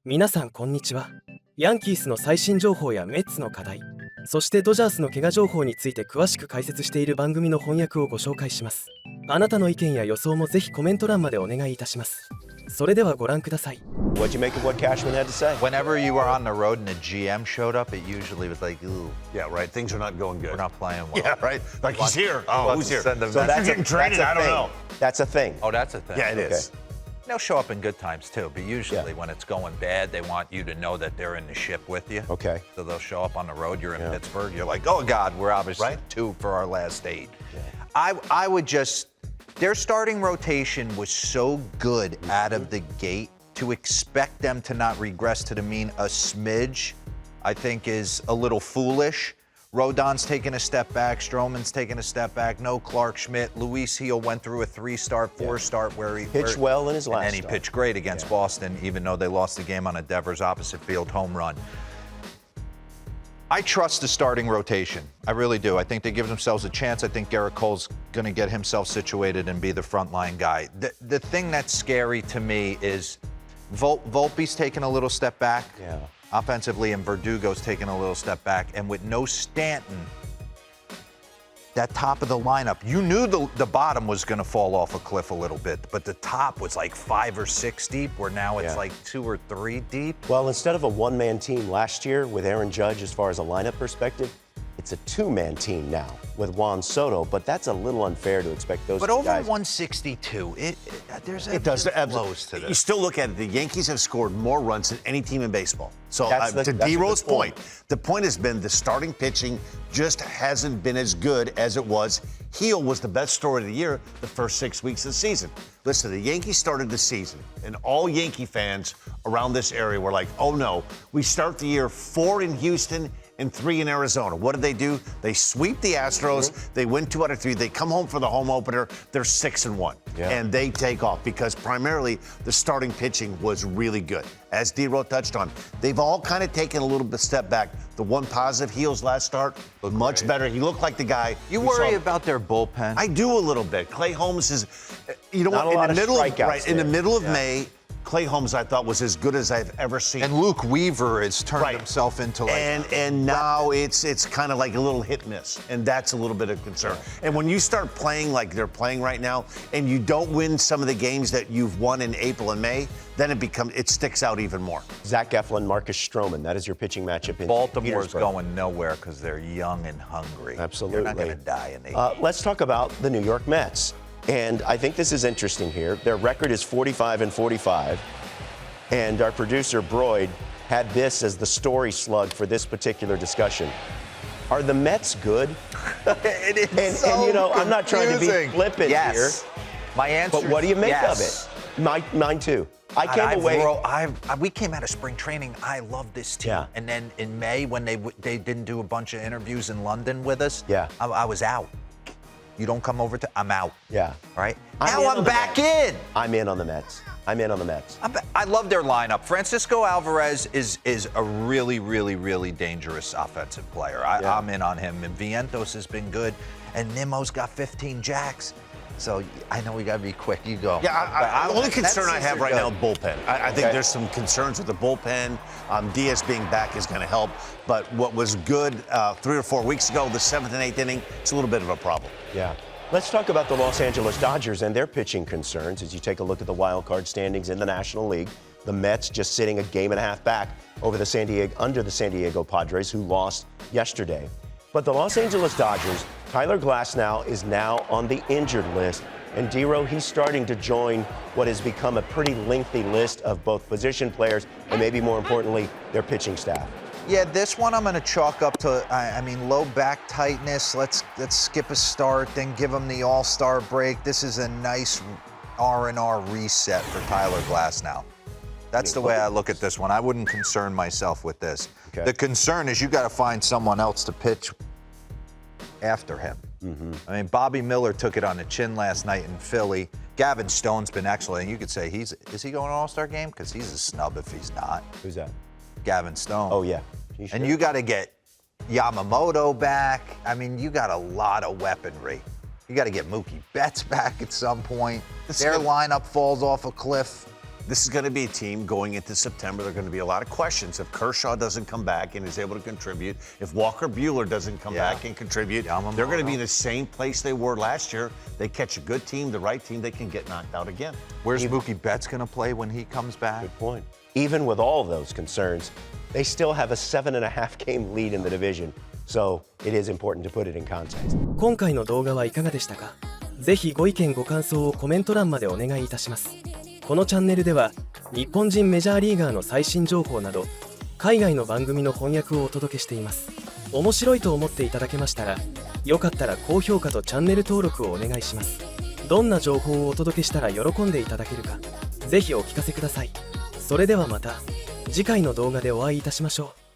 皆さんこんにちは。ヤンキースの最新情報やメッツの課題、そしてドジャースの怪我情報について詳しく解説している番組の翻訳をご紹介します。あなたの意見や予想もぜひコメント欄までお願いいたします。それではご覧ください。 What'd you make of what Cashman had to say? Whenever you were on the road and a GM showed up, it usually was like, ooh, Yeah, right. Things are not going good. we're not playing well. Yeah, right. Like he's here. Oh, who's here? Send them So back. that's getting traded. I don't know. That's a thing. Oh, that's a thing. Yeah, it is. They'll show up in good times too, but usually when it's going bad, they want you to know that they're in the ship with you. Okay. So they'll show up on the road. You're in Pittsburgh. You're like, oh God, we're obviously Right. 2 for our last 8. I would just, their starting rotation was so good out of the gate. To expect them to not regress to the mean a smidge, I think is a little foolish. Rodon's taking a step back. Stroman's taking a step back. No Clark Schmidt. Luis Heel went through a 3-start, 4-start where he Pitched well in his last and he start. pitched great against Boston, even though they lost the game on a Devers opposite field home run. I trust the starting rotation. I really do. I think they give themselves a chance. I think Garrett Cole's going to get himself situated and be the frontline guy. The thing that's scary to me is Volpe's taking a little step back offensively, and Verdugo's taking a little step back. And with no Stanton, that top of the lineup, you knew the bottom was going to fall off a cliff a little bit, but the top was like 5 or 6 deep, where now it's like 2 or 3 deep. Well, instead of a one-man team last year with Aaron Judge as far as a lineup perspective, it's a two-man team now with Juan Soto, but that's a little unfair to expect those But two over guys. 162, there's It does. close to You this. still look at it. The Yankees have scored more runs than any team in baseball. So That's to a D-Rose good point. the point has been the starting pitching just hasn't been as good as it was. Heel was the best story of the year the first 6 weeks of the season. Listen, the Yankees started the season, and all Yankee fans around this area were like, oh no, we start the year 4 in Houston and 3 in Arizona. What do? They sweep the Astros. They win 2 out of 3. They come home for the home opener. They're 6-1. And they take off because primarily the starting pitching was really good. As D-Row touched on, they've all kind of taken a little bit step back. The one positive, Heel's last start, looked much better. He looked like the guy. You we worry saw. about their bullpen? I do a little bit. Clay Holmes is, you know Not what? a lot of strikeouts In the there. middle of May, Clay Holmes, I thought, was as good as I've ever seen. And Luke Weaver has turned himself into like... And now it's kind of like a little hit miss, and that's a little bit of concern. And when you start playing like they're playing right now, and you don't win some of the games that you've won in April and May, then it sticks out even more. Zach Eflin, Marcus Stroman. That is your pitching matchup in Baltimore's Petersburg. going nowhere because they're young and hungry. Absolutely. They're not going to die in the... Let's talk about the New York Mets. And I think this is interesting here. Their record is 45-45. And our producer, Broyd, had this as the story slug for this particular discussion. Are the Mets good? It is And you know, I'm not trying to be flippant here. My answer But what do you make yes. of it? Mine too. I came away. We came out of spring training. I love this team. Yeah. And then in May, when they didn't do a bunch of interviews in London with us, I was out. You don't come over to, I'm out. Yeah. Right? I'm Now I'm back in. I'm in on the Mets. I love their lineup. Francisco Alvarez is a really, really, really dangerous offensive player. I'm in on him. And Vientos has been good. And Nimmo's got 15 jacks. So I know we got to be quick. You go. Yeah, the only concern I have right now, good. bullpen. I think there's some concerns with the bullpen. Diaz being back is going to help. But what was good 3 or 4 weeks ago, the 7th and 8th inning, it's a little bit of a problem. Yeah. Let's talk about the Los Angeles Dodgers and their pitching concerns as you take a look at the wild card standings in the National League. The Mets just sitting a game and a half back over the San Diego Padres, who lost yesterday. But the Los Angeles Dodgers, Tyler Glasnow is now on the injured list. And D-Row, he's starting to join what has become a pretty lengthy list of both position players and maybe more importantly, their pitching staff. Yeah, this one I'm going to chalk up to, low back tightness. Let's skip a start, then give him the all-star break. This is a nice R&R reset for Tyler Glasnow. That's the way I look at this one. I wouldn't concern myself with this. Okay. The concern is you got to find someone else to pitch after him. Mm-hmm. Bobby Miller took it on the chin last night in Philly. Gavin Stone's been excellent. You could say is he going to All-Star game? Because he's a snub if he's not. Who's that? Gavin Stone. Oh, yeah. And you got to get Yamamoto back. You got a lot of weaponry. You got to get Mookie Betts back at some point. Their lineup falls off a cliff. This is going to be a team going into September. There are going to be a lot of questions. If Kershaw doesn't come back and is able to contribute, if Walker Buehler doesn't come back and contribute, they're going to be in the same place they were last year. They catch a good team, the right team, they can get knocked out again. Where's Mookie Betts going to play when he comes back? Good point. Even with all of those concerns, they still have a 7.5 game lead in the division. So it is important to put it in context. 今回の動画はいかがでしたか？ぜひご意見ご感想をコメント欄までお願いいたします。このチャンネルでは日本人メジャーリーガーの最新情報など海外の番組の翻訳をお届けしています。面白いと思っていただけましたら、よかったら高評価とチャンネル登録をお願いします。どんな情報をお届けしたら喜んでいただけるか、ぜひお聞かせください。それではまた次回の動画でお会いいたしましょう。